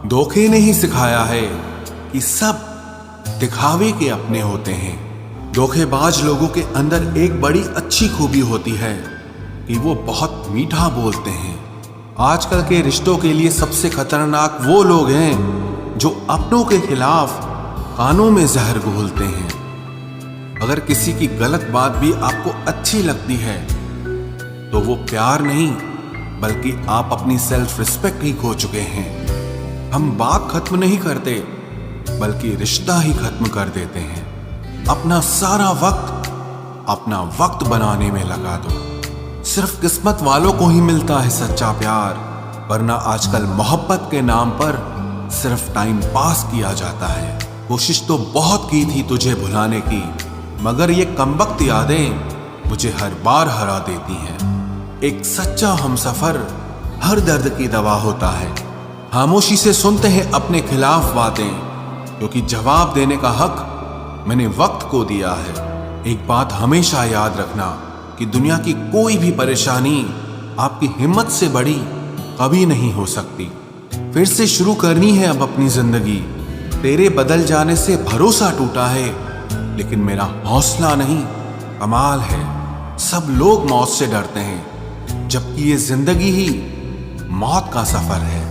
धोखे ने ही सिखाया है कि सब दिखावे के अपने होते हैं। धोखेबाज लोगों के अंदर एक बड़ी अच्छी खूबी होती है कि वो बहुत मीठा बोलते हैं। आजकल के रिश्तों के लिए सबसे खतरनाक वो लोग हैं जो अपनों के खिलाफ कानों में जहर घोलते हैं। अगर किसी की गलत बात भी आपको अच्छी लगती है तो वो प्यार नहीं बल्कि आप अपनी सेल्फ रिस्पेक्ट ही खो चुके हैं। हम बात खत्म नहीं करते बल्कि रिश्ता ही खत्म कर देते हैं। अपना सारा वक्त अपना वक्त बनाने में लगा दो। सिर्फ किस्मत वालों को ही मिलता है सच्चा प्यार, वरना आजकल मोहब्बत के नाम पर सिर्फ टाइम पास किया जाता है। कोशिश तो बहुत की थी तुझे भुलाने की, मगर ये कमबख्त यादें मुझे हर बार हरा देती हैं। एक सच्चा हमसफर हर दर्द की दवा होता है। खामोशी से सुनते हैं अपने खिलाफ बातें, क्योंकि जवाब देने का हक मैंने वक्त को दिया है। एक बात हमेशा याद रखना कि दुनिया की कोई भी परेशानी आपकी हिम्मत से बड़ी कभी नहीं हो सकती। फिर से शुरू करनी है अब अपनी जिंदगी। तेरे बदल जाने से भरोसा टूटा है, लेकिन मेरा हौसला नहीं। कमाल है, सब लोग मौत से डरते हैं, जबकि ये जिंदगी ही मौत का सफर है।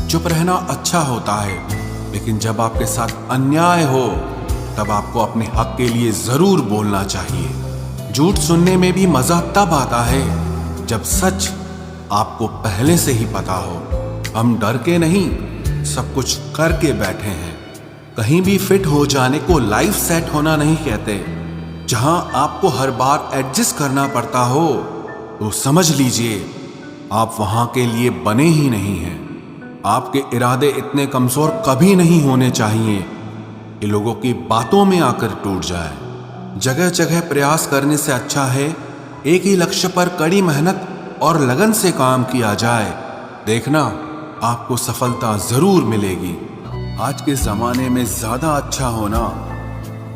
चुप रहना अच्छा होता है, लेकिन जब आपके साथ अन्याय हो तब आपको अपने हक के लिए जरूर बोलना चाहिए। झूठ सुनने में भी मजा तब आता है जब सच आपको पहले से ही पता हो। हम डर के नहीं, सब कुछ करके बैठे हैं। कहीं भी फिट हो जाने को लाइफ सेट होना नहीं कहते। जहां आपको हर बार एडजस्ट करना पड़ता हो तो समझ लीजिए आप वहां के लिए बने ही नहीं हैं। आपके इरादे इतने कमजोर कभी नहीं होने चाहिए कि लोगों की बातों में आकर टूट जाए। जगह जगह प्रयास करने से अच्छा है एक ही लक्ष्य पर कड़ी मेहनत और लगन से काम किया जाए। देखना आपको सफलता जरूर मिलेगी। आज के जमाने में ज्यादा अच्छा होना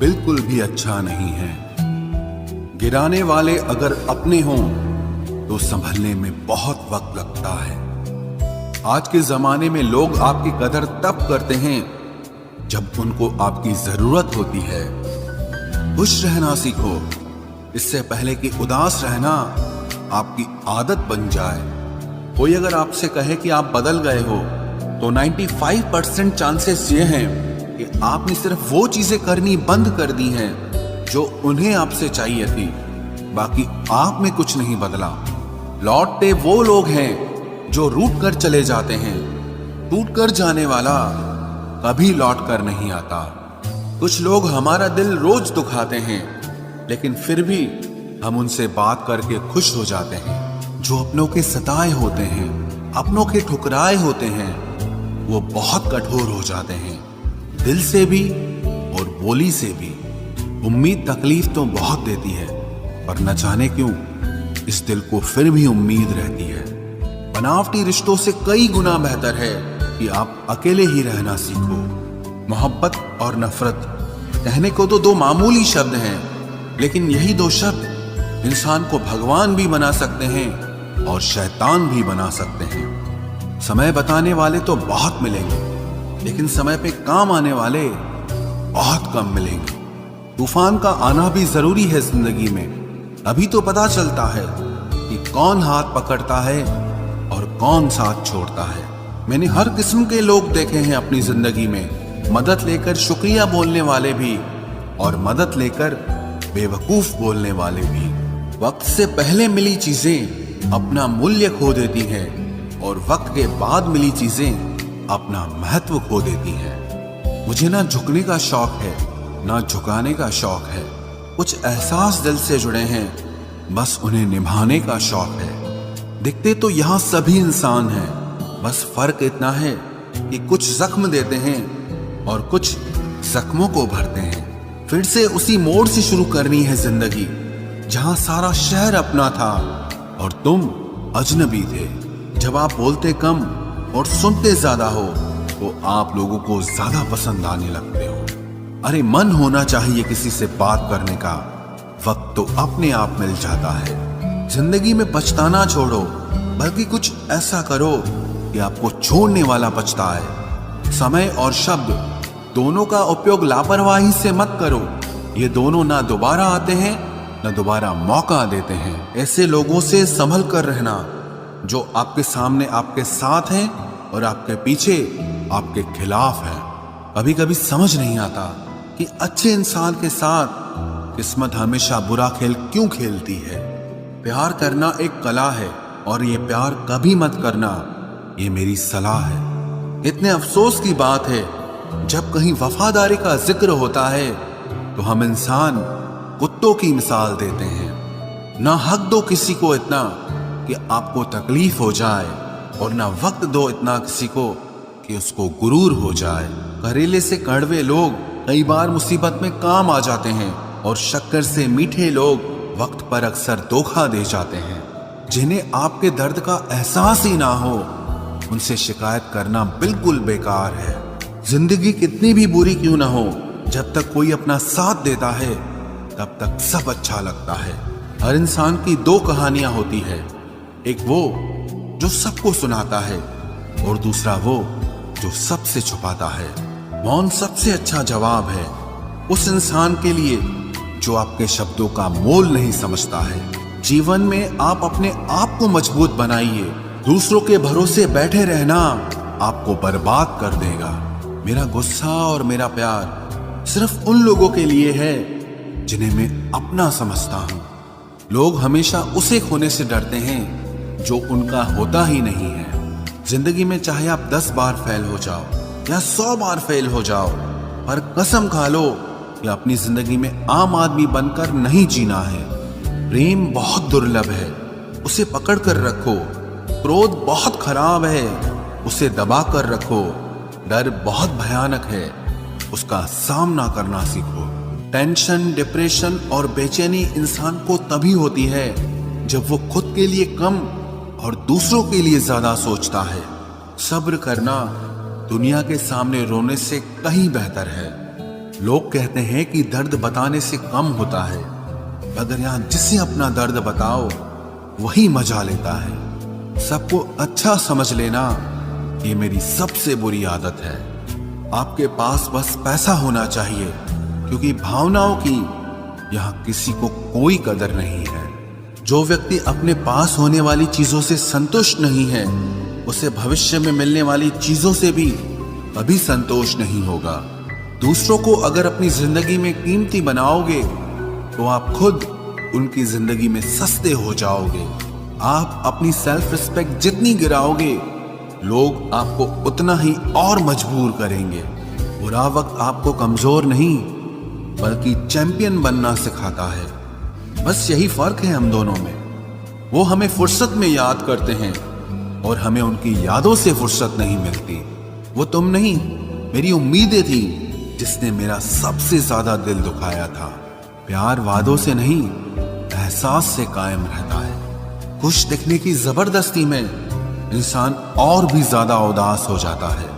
बिल्कुल भी अच्छा नहीं है। गिराने वाले अगर अपने हों तो संभलने में बहुत वक्त लगता है। आज के जमाने में लोग आपकी कदर तब करते हैं जब उनको आपकी जरूरत होती है। खुश रहना सीखो, इससे पहले कि उदास रहना आपकी आदत बन जाए। कोई अगर आपसे कहे कि आप बदल गए हो तो 95% चांसेस ये हैं कि आपने सिर्फ वो चीजें करनी बंद कर दी हैं जो उन्हें आपसे चाहिए थी। बाकी आप में कुछ नहीं बदला। लौटते वो लोग हैं जो रूठ कर चले जाते हैं। टूट कर जाने वाला कभी लौट कर नहीं आता। कुछ लोग हमारा दिल रोज दुखाते हैं, लेकिन फिर भी हम उनसे बात करके खुश हो जाते हैं। जो अपनों के सताए होते हैं, अपनों के ठुकराए होते हैं, वो बहुत कठोर हो जाते हैं, दिल से भी और बोली से भी। उम्मीद तकलीफ तो बहुत देती है, पर न जाने क्यों इस दिल को फिर भी उम्मीद रहती है। बनावटी रिश्तों से कई गुना बेहतर है कि आप अकेले ही रहना सीखो। मोहब्बत और नफरत कहने को तो दो मामूली शब्द हैं, लेकिन यही दो शब्द इंसान को भगवान भी बना सकते हैं और शैतान भी बना सकते हैं। समय बताने वाले तो बहुत मिलेंगे, लेकिन समय पे काम आने वाले बहुत कम मिलेंगे। तूफान का आना भी जरूरी है जिंदगी में, अभी तो पता चलता है कि कौन हाथ पकड़ता है और कौन साथ छोड़ता है। मैंने हर किस्म के लोग देखे हैं अपनी जिंदगी में, मदद लेकर शुक्रिया बोलने वाले भी और मदद लेकर बेवकूफ बोलने वाले भी। वक्त से पहले मिली चीजें अपना मूल्य खो देती हैं और वक्त के बाद मिली चीजें अपना महत्व खो देती हैं। मुझे ना झुकने का शौक है ना झुकाने का शौक है। कुछ एहसास दिल से जुड़े हैं, बस उन्हें निभाने का शौक है। दिखते तो यहाँ सभी इंसान हैं, बस फर्क इतना है कि कुछ जख्म देते हैं और कुछ जख्मों को भरते हैं। फिर से उसी मोड़ से शुरू करनी है जिंदगी जहां सारा शहर अपना था और तुम अजनबी थे। जब आप बोलते कम और सुनते ज्यादा हो तो आप लोगों को ज्यादा पसंद आने लगते हो। अरे मन होना चाहिए किसी से बात करने का, वक्त तो अपने आप मिल जाता है। जिंदगी में पछताना छोड़ो, बल्कि कुछ ऐसा करो कि आपको छोड़ने वाला पछताए। समय और शब्द दोनों का उपयोग लापरवाही से मत करो। ये दोनों ना दोबारा आते हैं ना दोबारा मौका देते हैं। ऐसे लोगों से संभल कर रहना जो आपके सामने आपके साथ हैं और आपके पीछे आपके खिलाफ हैं। कभी कभी समझ नहीं आता कि अच्छे इंसान के साथ किस्मत हमेशा बुरा खेल क्यों खेलती है। प्यार करना एक कला है और ये प्यार कभी मत करना, ये मेरी सलाह है। इतने अफसोस की बात है जब कहीं वफादारी का जिक्र होता है तो हम इंसान कुत्तों की मिसाल देते हैं। ना हक दो किसी को इतना कि आपको तकलीफ हो जाए और ना वक्त दो इतना किसी को कि उसको गुरूर हो जाए। करेले से कड़वे लोग कई बार मुसीबत में काम आ जाते हैं और शक्कर से मीठे लोग वक्त पर अक्सर धोखा दे जाते हैं। जिन्हें आपके दर्द का एहसास ही ना हो उनसे शिकायत करना बिल्कुल बेकार है। जिंदगी कितनी भी बुरी क्यों ना हो, जब तक कोई अपना साथ देता है तब तक सब अच्छा लगता है। हर इंसान की दो कहानियां होती है, एक वो जो सबको सुनाता है और दूसरा वो जो सबसे छुपाता है। मौन सबसे अच्छा जवाब है उस इंसान के लिए जो आपके शब्दों का मोल नहीं समझता है। जीवन में आप अपने आप को मजबूत बनाइए। दूसरों के भरोसे बैठे रहना आपको बर्बाद कर देगा। मेरा गुस्सा और मेरा प्यार सिर्फ उन लोगों के लिए है जिन्हें मैं अपना समझता हूं। लोग हमेशा उसे खोने से डरते हैं जो उनका होता ही नहीं है। जिंदगी में चाहे आप 10 बार फेल हो जाओ या 100 बार फेल हो जाओ, पर कसम खा लो कि अपनी जिंदगी में आम आदमी बनकर नहीं जीना है। प्रेम बहुत दुर्लभ है, उसे पकड़ कर रखो। क्रोध बहुत खराब है, उसे दबा कर रखो। डर बहुत भयानक है, उसका सामना करना सीखो। टेंशन, डिप्रेशन और बेचैनी इंसान को तभी होती है जब वो खुद के लिए कम और दूसरों के लिए ज्यादा सोचता है। सब्र करना दुनिया के सामने रोने से कहीं बेहतर है। लोग कहते हैं कि दर्द बताने से कम होता है, मगर यहाँ जिसे अपना दर्द बताओ वही मजा लेता है। सबको अच्छा समझ लेना ये मेरी सबसे बुरी आदत है। आपके पास बस पैसा होना चाहिए, क्योंकि भावनाओं की यहाँ किसी को कोई कदर नहीं है। जो व्यक्ति अपने पास होने वाली चीजों से संतुष्ट नहीं है, उसे भविष्य में मिलने वाली चीजों से भी कभी संतोष नहीं होगा। दूसरों को अगर अपनी जिंदगी में कीमती बनाओगे तो आप खुद उनकी जिंदगी में सस्ते हो जाओगे। आप अपनी सेल्फ रिस्पेक्ट जितनी गिराओगे, लोग आपको उतना ही और मजबूर करेंगे। बुरा वक्त आपको कमजोर नहीं बल्कि चैंपियन बनना सिखाता है। बस यही फर्क है हम दोनों में। वो हमें फुर्सत में याद करते हैं और हमें उनकी यादों से फुर्सत नहीं मिलती। वो तुम नहीं, मेरी उम्मीदें थी जिसने मेरा सबसे ज्यादा दिल दुखाया था। प्यार वादों से नहीं, एहसास से कायम रहता है। खुश दिखने की जबरदस्ती में इंसान और भी ज्यादा उदास हो जाता है।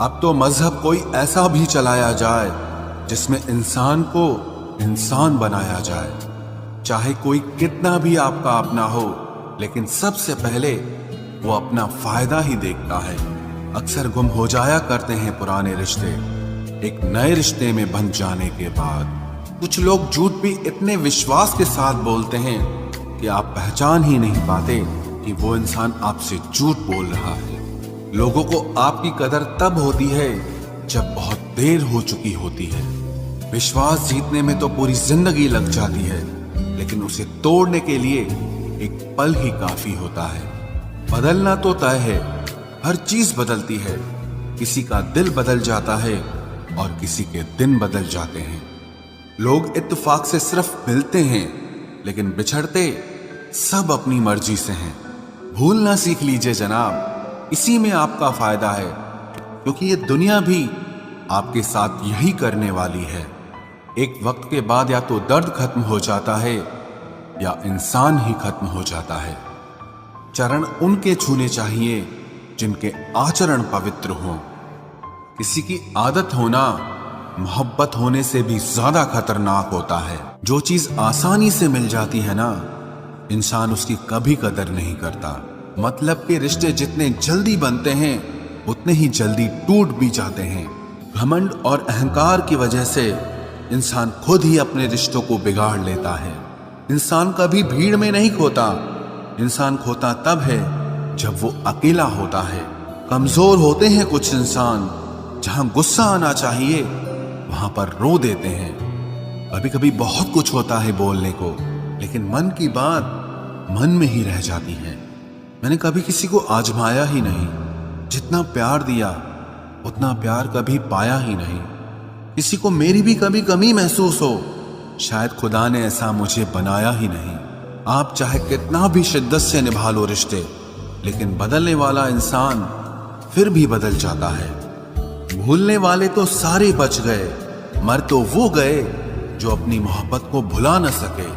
अब तो मजहब कोई ऐसा भी चलाया जाए जिसमें इंसान को इंसान बनाया जाए। चाहे कोई कितना भी आपका अपना हो, लेकिन सबसे पहले वो अपना फायदा ही देखता है। अक्सर गुम हो जाया करते हैं पुराने रिश्ते एक नए रिश्ते में बन जाने के बाद। कुछ लोग झूठ भी इतने विश्वास के साथ बोलते हैं कि आप पहचान ही नहीं पाते कि वो इंसान आपसे झूठ बोल रहा है। लोगों को आपकी कदर तब होती है जब बहुत देर हो चुकी होती है। विश्वास जीतने में तो पूरी जिंदगी लग जाती है, लेकिन उसे तोड़ने के लिए एक पल ही काफी होता है। बदलना तो तय है, हर चीज बदलती है। किसी का दिल बदल जाता है और किसी के दिन बदल जाते हैं। लोग इत्तेफाक से सिर्फ मिलते हैं, लेकिन बिछड़ते सब अपनी मर्जी से हैं। भूलना सीख लीजिए जनाब, इसी में आपका फायदा है, क्योंकि ये दुनिया भी आपके साथ यही करने वाली है। एक वक्त के बाद या तो दर्द खत्म हो जाता है या इंसान ही खत्म हो जाता है। चरण उनके छूने चाहिए जिनके आचरण पवित्र हों। किसी की आदत होना मोहब्बत होने से भी ज्यादा खतरनाक होता है। जो चीज आसानी से मिल जाती है ना, इंसान उसकी कभी कदर नहीं करता। मतलब के रिश्ते जितने जल्दी बनते हैं उतने ही जल्दी टूट भी जाते हैं। घमंड और अहंकार की वजह से इंसान खुद ही अपने रिश्तों को बिगाड़ लेता है। इंसान कभी भीड़ में नहीं खोता, इंसान खोता तब है जब वो अकेला होता है। कमजोर होते हैं कुछ इंसान, जहां गुस्सा आना चाहिए वहां पर रो देते हैं। कभी कभी बहुत कुछ होता है बोलने को, लेकिन मन की बात मन में ही रह जाती है। मैंने कभी किसी को आजमाया ही नहीं, जितना प्यार दिया उतना प्यार कभी पाया ही नहीं। किसी को मेरी भी कभी कमी महसूस हो, शायद खुदा ने ऐसा मुझे बनाया ही नहीं। आप चाहे कितना भी शिद्दत से निभा लो रिश्ते, लेकिन बदलने वाला इंसान फिर भी बदल जाता है। भूलने वाले तो सारे बच गए, मर तो वो गए जो अपनी मोहब्बत को भुला न सके।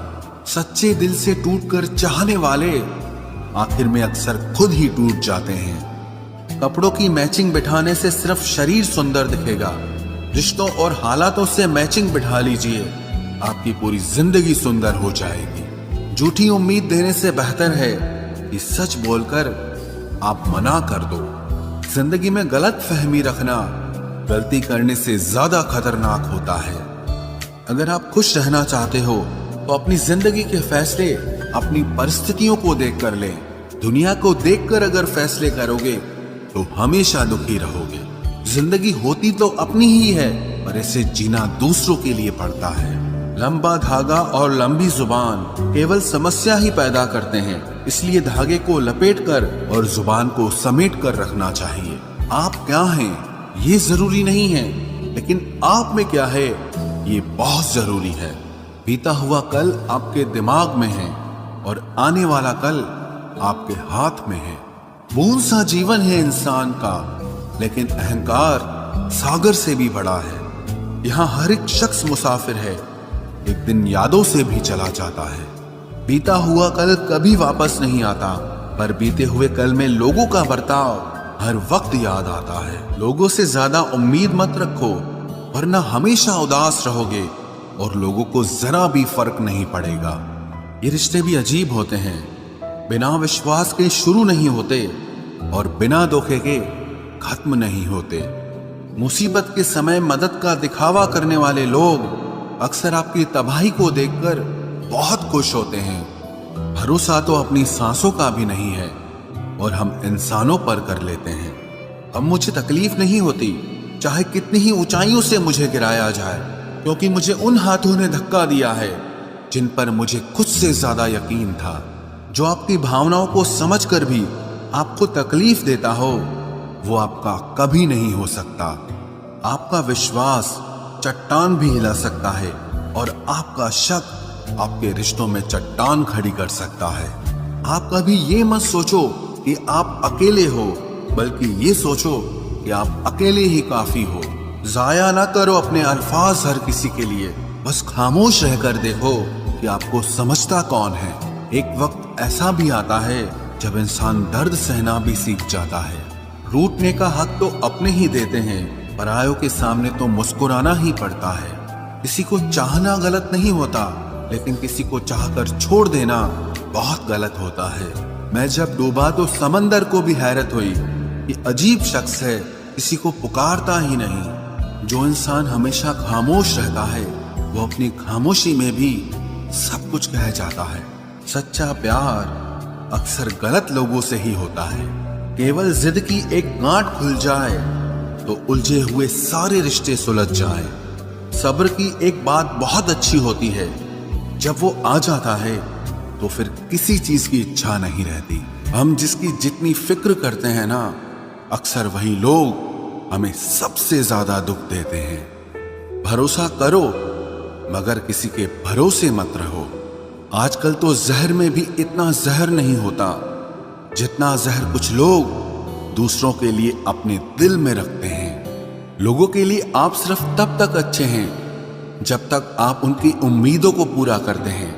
सच्चे दिल से टूटकर चाहने वाले आखिर में अक्सर खुद ही टूट जाते हैं। कपड़ों की मैचिंग बिठाने से सिर्फ शरीर सुंदर दिखेगा, रिश्तों और हालातों से मैचिंग बिठा लीजिए, आपकी पूरी जिंदगी सुंदर हो जाएगी। झूठी उम्मीद देने से बेहतर है कि सच बोलकर आप मना कर दो। जिंदगी में गलत फहमी रखना गलती करने से ज्यादा खतरनाक होता है। अगर आप खुश रहना चाहते हो तो अपनी जिंदगी के फैसले अपनी परिस्थितियों को देखकर लें। दुनिया को देखकर अगर फैसले करोगे तो हमेशा दुखी रहोगे। जिंदगी होती तो अपनी ही है, पर इसे जीना दूसरों के लिए पड़ता है। लंबा धागा और लंबी जुबान केवल समस्या ही पैदा करते हैं, इसलिए धागे को लपेटकर और जुबान को समेट कर रखना चाहिए। आप क्या हैं ये जरूरी नहीं है, लेकिन आप में क्या है ये बहुत जरूरी है। बीता हुआ कल आपके दिमाग में है और आने वाला कल आपके हाथ में है। बूंद सा जीवन है इंसान का, लेकिन अहंकार सागर से भी बड़ा है। यहाँ हर एक शख्स मुसाफिर है, एक दिन यादों से भी चला जाता है। बीता हुआ कल कभी वापस नहीं आता, पर बीते हुए कल में लोगों का बर्ताव हर वक्त याद आता है। लोगों से ज्यादा उम्मीद मत रखो, वरना हमेशा उदास रहोगे और लोगों को जरा भी फर्क नहीं पड़ेगा। ये रिश्ते भी अजीब होते हैं, बिना विश्वास के शुरू नहीं होते और बिना धोखे के खत्म नहीं होते। मुसीबत के समय मदद का दिखावा करने वाले लोग अक्सर आपकी तबाही को देखकर बहुत खुश होते हैं। भरोसा तो अपनी सांसों का भी नहीं है और हम इंसानों पर कर लेते हैं। अब मुझे तकलीफ नहीं होती, चाहे कितनी ही ऊंचाइयों से मुझे गिराया जाए, क्योंकि मुझे उन हाथों ने धक्का दिया है जिन पर मुझे खुद से ज्यादा यकीन था। जो आपकी भावनाओं को समझकर भी आपको तकलीफ देता हो, वो आपका कभी नहीं हो सकता। आपका विश्वास चट्टान भी हिला सकता है और आपका शक आपके रिश्तों में चट्टान खड़ी कर सकता है। आप कभी ये मत सोचो कि आप अकेले हो, बल्कि ये सोचो कि आप अकेले ही काफी हो। जाया ना करो अपने अल्फाज हर किसी के लिए, बस खामोश रहकर देखो कि आपको समझता कौन है। एक वक्त ऐसा भी आता है जब इंसान दर्द सहना भी सीख जाता है। रूठने का हक तो अपने ही देते हैं, परायों के सामने तो मुस्कुराना ही पड़ता है। किसी को चाहना गलत नहीं होता, लेकिन किसी को चाहकर छोड़ देना बहुत गलत होता है। मैं जब डूबा तो समंदर को भी हैरत हुई कि अजीब शख्स है, किसी को पुकारता ही नहीं। जो इंसान हमेशा खामोश रहता है, वो अपनी खामोशी में भी सब कुछ कह जाता है। सच्चा प्यार अक्सर गलत लोगों से ही होता है। केवल जिद की एक गांठ खुल जाए तो उलझे हुए सारे रिश्ते सुलझ जाएं। सब्र की एक बात बहुत अच्छी होती है, जब वो आ जाता है तो फिर किसी चीज की इच्छा नहीं रहती। हम जिसकी जितनी फिक्र करते हैं ना, अक्सर वही लोग हमें सबसे ज्यादा दुख देते हैं। भरोसा करो, मगर किसी के भरोसे मत रहो। आजकल तो जहर में भी इतना जहर नहीं होता जितना जहर कुछ लोग दूसरों के लिए अपने दिल में रखते हैं। लोगों के लिए आप सिर्फ तब तक अच्छे हैं जब तक आप उनकी उम्मीदों को पूरा करते हैं,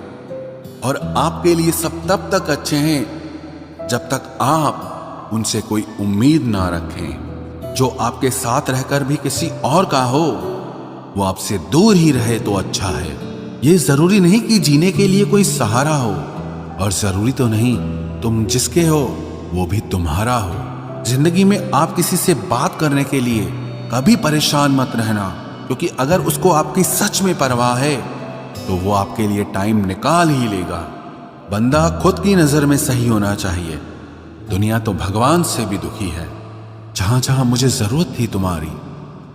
और आपके लिए सब तब तक अच्छे हैं जब तक आप उनसे कोई उम्मीद ना रखें। जो आपके साथ रहकर भी किसी और का हो, वो आपसे दूर ही रहे तो अच्छा है। ये जरूरी नहीं कि जीने के लिए कोई सहारा हो, और जरूरी तो नहीं तुम जिसके हो वो भी तुम्हारा हो। जिंदगी में आप किसी से बात करने के लिए कभी परेशान मत रहना, क्योंकि अगर उसको आपकी सच में परवाह है तो वो आपके लिए टाइम निकाल ही लेगा। बंदा खुद की नजर में सही होना चाहिए। दुनिया तो भगवान से भी दुखी है। जहां जहां मुझे जरूरत थी तुम्हारी,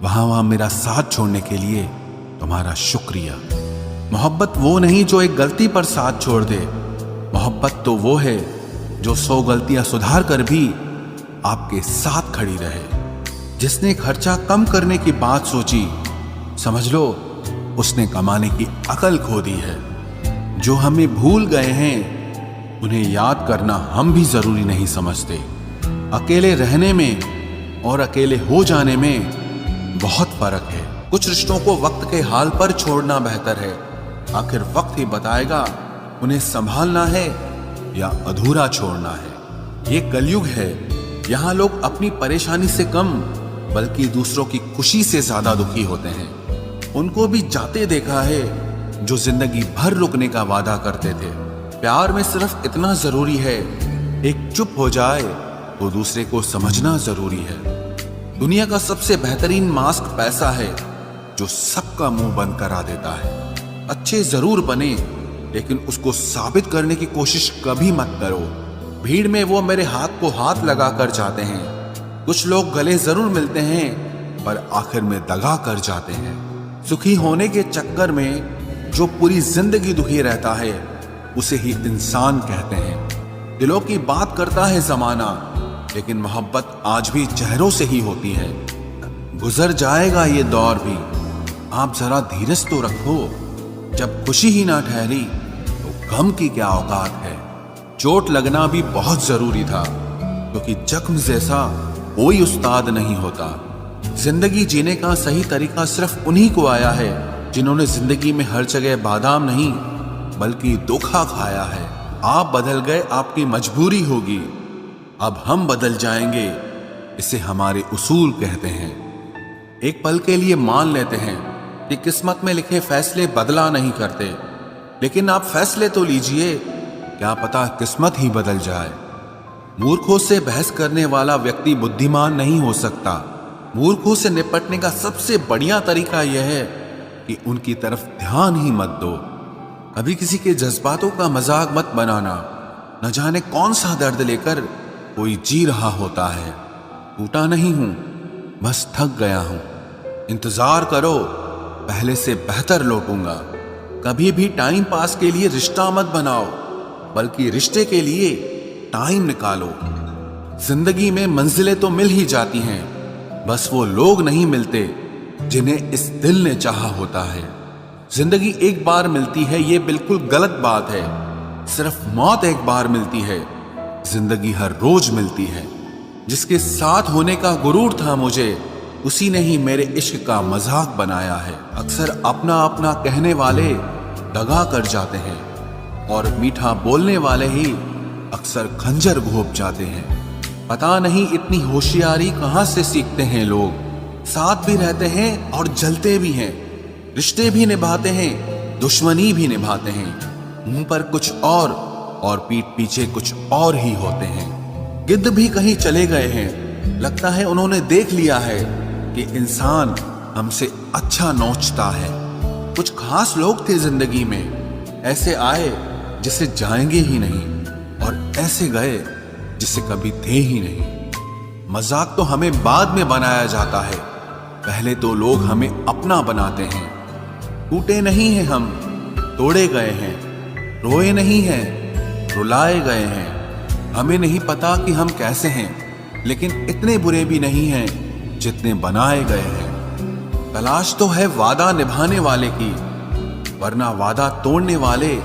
वहां वहां मेरा साथ छोड़ने के लिए तुम्हारा शुक्रिया। मोहब्बत वो नहीं जो एक गलती पर साथ छोड़ दे। मोहब्बत तो वो है जो 100 गलतियां सुधार कर भी आपके साथ खड़ी रहे। जिसने खर्चा कम करने की बात सोची, समझ लो उसने कमाने की अकल खो दी है। जो हमें भूल गए हैं उन्हें याद करना हम भी जरूरी नहीं समझते। अकेले रहने में और अकेले हो जाने में बहुत फर्क है। कुछ रिश्तों को वक्त के हाल पर छोड़ना बेहतर है। आखिर वक्त ही बताएगा उन्हें संभालना है या अधूरा छोड़ना है। ये कलयुग है। यहाँ लोग अपनी परेशानी से कम बल्कि दूसरों की खुशी से ज्यादा दुखी होते हैं। उनको भी जाते देखा है जो जिंदगी भर रुकने का वादा करते थे। प्यार में सिर्फ इतना जरूरी है, एक चुप हो जाए तो दूसरे को समझना जरूरी है। दुनिया का सबसे बेहतरीन मास्क पैसा है जो सबका मुंह बंद करा देता है। अच्छे जरूर बने, लेकिन उसको साबित करने की कोशिश कभी मत करो। भीड़ में वो मेरे हाथ को हाथ लगा कर जाते हैं। कुछ लोग गले जरूर मिलते हैं पर आखिर में दगा कर जाते हैं। सुखी होने के चक्कर में जो पूरी जिंदगी दुखी रहता है उसे ही इंसान कहते हैं। दिलों की बात करता है जमाना, लेकिन मोहब्बत आज भी चेहरों से ही होती है। गुजर जाएगा ये दौर भी, आप जरा धीरज तो रखो। जब खुशी ही ना ठहरी तो गम की क्या औकात है। चोट लगना भी बहुत जरूरी था, क्योंकि जख्म जैसा कोई उस्ताद नहीं होता। जिंदगी जीने का सही तरीका सिर्फ उन्हीं को आया है जिन्होंने जिंदगी में हर जगह बादाम नहीं बल्कि धोखा खाया है। आप बदल गए, आपकी मजबूरी होगी, अब हम बदल जाएंगे, इसे हमारे उसूल कहते हैं। एक पल के लिए मान लेते हैं कि किस्मत में लिखे फैसले बदला नहीं करते, लेकिन आप फैसले तो लीजिए, क्या पता किस्मत ही बदल जाए। मूर्खों से बहस करने वाला व्यक्ति बुद्धिमान नहीं हो सकता। मूर्खों से निपटने का सबसे बढ़िया तरीका यह है कि उनकी तरफ ध्यान ही मत दो। कभी किसी के जज्बातों का मजाक मत बनाना। न जाने कौन सा दर्द लेकर कोई जी रहा होता है। टूटा नहीं हूं, बस थक गया हूं। इंतजार करो, पहले से बेहतर लौटूंगा। कभी भी टाइम पास के लिए रिश्ता मत बनाओ, बल्कि रिश्ते के लिए टाइम निकालो। जिंदगी में मंजिलें तो मिल ही जाती हैं, बस वो लोग नहीं मिलते जिन्हें इस दिल ने चाहा होता है। जिंदगी एक बार मिलती है, ये बिल्कुल गलत बात है। सिर्फ मौत एक बार मिलती है, जिंदगी हर रोज मिलती है। जिसके साथ होने का गुरूर था मुझे, उसी ने ही मेरे इश्क का मजाक बनाया है। अक्सर अपना अपना कहने वाले दगा कर जाते हैं, और मीठा बोलने वाले ही अक्सर खंजर घोंप जाते हैं। पता नहीं इतनी होशियारी कहां से सीखते हैं लोग। साथ भी रहते हैं और जलते भी हैं, रिश्ते भी निभाते हैं, दुश्मनी भी निभाते हैं। मुंह पर कुछ और पीठ पीछे कुछ और ही होते हैं। गिद्ध भी कहीं चले गए हैं, लगता है उन्होंने देख लिया है कि इंसान हमसे अच्छा नोचता है। कुछ खास लोग थे जिंदगी में, ऐसे आए जिसे जाएंगे ही नहीं, और ऐसे गए जिसे कभी थे ही नहीं। मजाक तो हमें बाद में बनाया जाता है, पहले तो लोग हमें अपना बनाते हैं। टूटे नहीं हैं हम, तोड़े गए हैं। रोए नहीं हैं, रुलाए गए हैं। हमें नहीं पता कि हम कैसे हैं, लेकिन इतने बुरे भी नहीं हैं जितने बनाए गए हैं। तलाश तो है वादा निभाने वाले की, वरना वादा तोड़ने वाले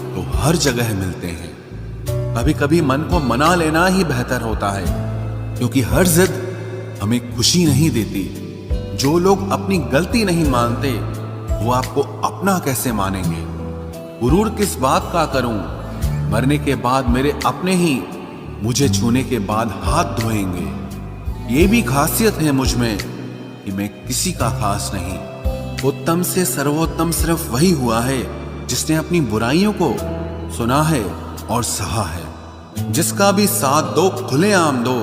तो हर जगह मिलते हैं। कभी कभी मन को मना लेना ही बेहतर होता है, क्योंकि हर जिद हमें खुशी नहीं देती। जो लोग अपनी गलती नहीं मानते, वो आपको अपना कैसे मानेंगे। गुरूर किस बात का करूं, मरने के बाद मेरे अपने ही मुझे छूने के बाद हाथ धोएंगे। ये भी खासियत है मुझ में कि मैं किसी का खास नहीं। उत्तम से सर्वोत्तम सिर्फ वही हुआ है जिसने अपनी बुराइयों को सुना है और सहा है। जिसका भी साथ दो, खुलेआम दो,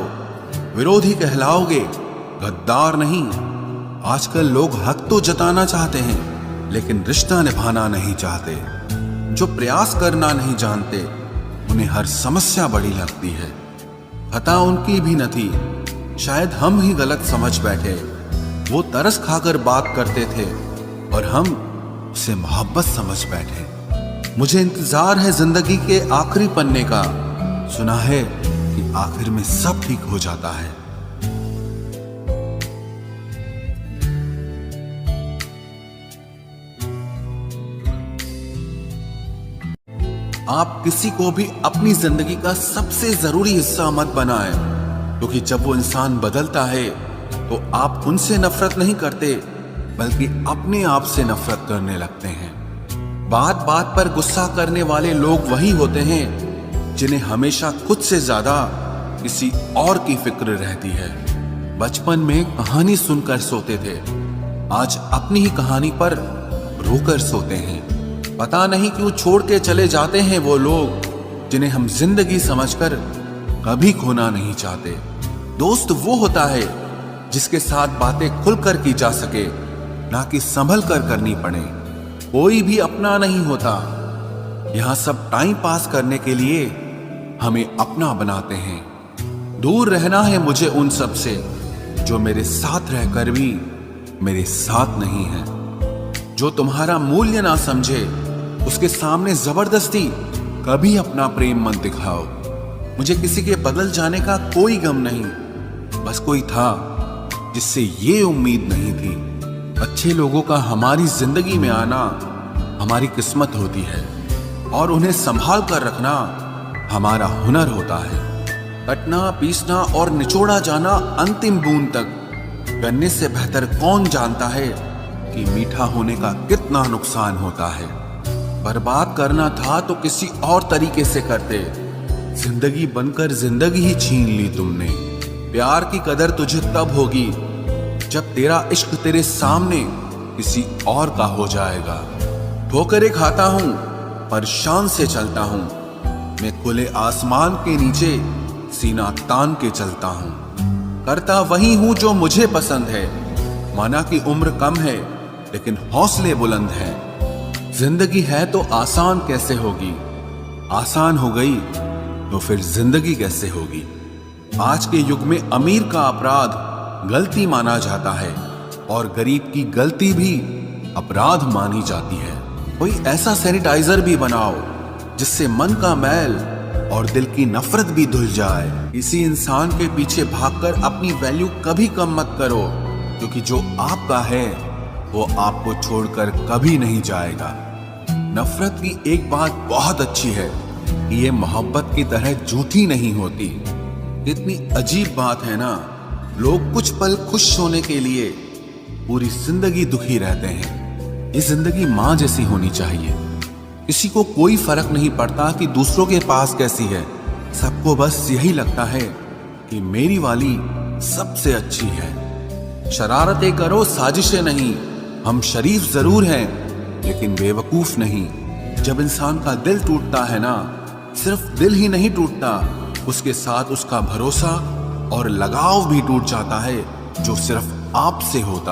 विरोधी कहलाओगे, गद्दार नहीं। आजकल लोग हक तो जताना चाहते हैं, लेकिन रिश्ता निभाना नहीं चाहते। जो प्रयास करना नहीं जानते, उन्हें हर समस्या बड़ी लगती है। खता उनकी भी न थी, शायद हम ही गलत समझ बैठे। वो तरस खाकर बात करते थे और हम उसे मोहब्बत समझ बैठे। मुझे इंतजार है जिंदगी के आखिरी पन्ने का। सुना है कि आखिर में सब ठीक हो जाता है। आप किसी को भी अपनी जिंदगी का सबसे जरूरी हिस्सा मत बनाएं, क्योंकि जब वो इंसान बदलता है तो आप उनसे नफरत नहीं करते, बल्कि अपने आप से नफरत करने लगते हैं। बात बात पर गुस्सा करने वाले लोग वही होते हैं जिन्हें हमेशा खुद से ज्यादा किसी और की फिक्र रहती है। बचपन में कहानी सुनकर सोते थे, आज अपनी ही कहानी पर रोकर सोते हैं। पता नहीं क्यों छोड़ के चले जाते हैं वो लोग जिन्हें हम जिंदगी समझकर कभी खोना नहीं चाहते। दोस्त वो होता है जिसके साथ बातें खुलकर की जा सके, ना कि संभल कर करनी पड़े। कोई भी अपना नहीं होता, यहां सब टाइम पास करने के लिए हमें अपना बनाते हैं। दूर रहना है मुझे उन सब से जो मेरे साथ रहकर भी मेरे साथ नहीं है। जो तुम्हारा मूल्य ना समझे, उसके सामने जबरदस्ती कभी अपना प्रेम मत दिखाओ। मुझे किसी के बदल जाने का कोई गम नहीं, बस कोई था जिससे ये उम्मीद नहीं थी। अच्छे लोगों का हमारी जिंदगी में आना हमारी किस्मत होती है, और उन्हें संभाल कर रखना हमारा हुनर होता है। कटना, पीसना और निचोड़ा जाना अंतिम बूंद तक करने से बेहतर कौन जानता है कि मीठा होने का कितना नुकसान होता है। बर्बाद करना था तो किसी और तरीके से करते। जिंदगी बनकर जिंदगी ही छीन ली तुमने। प्यार की कदर तुझे तब होगी जब तेरा इश्क तेरे सामने किसी और का हो जाएगा। ठोकरें खाता हूं पर शान से चलता हूं, मैं खुले आसमान के नीचे सीना तान के चलता हूं। करता वही हूं जो मुझे पसंद है, माना कि उम्र कम है लेकिन हौसले बुलंद हैं। जिंदगी है तो आसान कैसे होगी, आसान हो गई तो फिर जिंदगी कैसे होगी। आज के युग में अमीर का अपराध गलती माना जाता है और गरीब की गलती भी अपराध मानी जाती है। कोई ऐसा सैनिटाइजर भी बनाओ जिससे मन का मैल और दिल की नफरत भी धुल जाए। किसी इंसान के पीछे भागकर अपनी वैल्यू कभी कम मत करो, क्योंकि जो आपका है वो आपको छोड़कर कभी नहीं जाएगा। नफरत की एक बात बहुत अच्छी है कि ये मोहब्बत की तरह झूठी नहीं होती। कितनी अजीब बात है ना, लोग कुछ पल खुश होने के लिए पूरी जिंदगी दुखी रहते हैं। ये जिंदगी माँ जैसी होनी चाहिए। किसी को कोई फर्क नहीं पड़ता कि दूसरों के पास कैसी है, सबको बस यही लगता है कि मेरी वाली सबसे अच्छी है। शरारतें करो, साजिशें नहीं। हम शरीफ जरूर हैं लेकिन बेवकूफ नहीं। जब इंसान का दिल टूटता है ना, सिर्फ दिल ही नहीं टूटता, उसके साथ उसका भरोसा और लगाव भी टूट जाता है, जो सिर्फ आपसे होता है।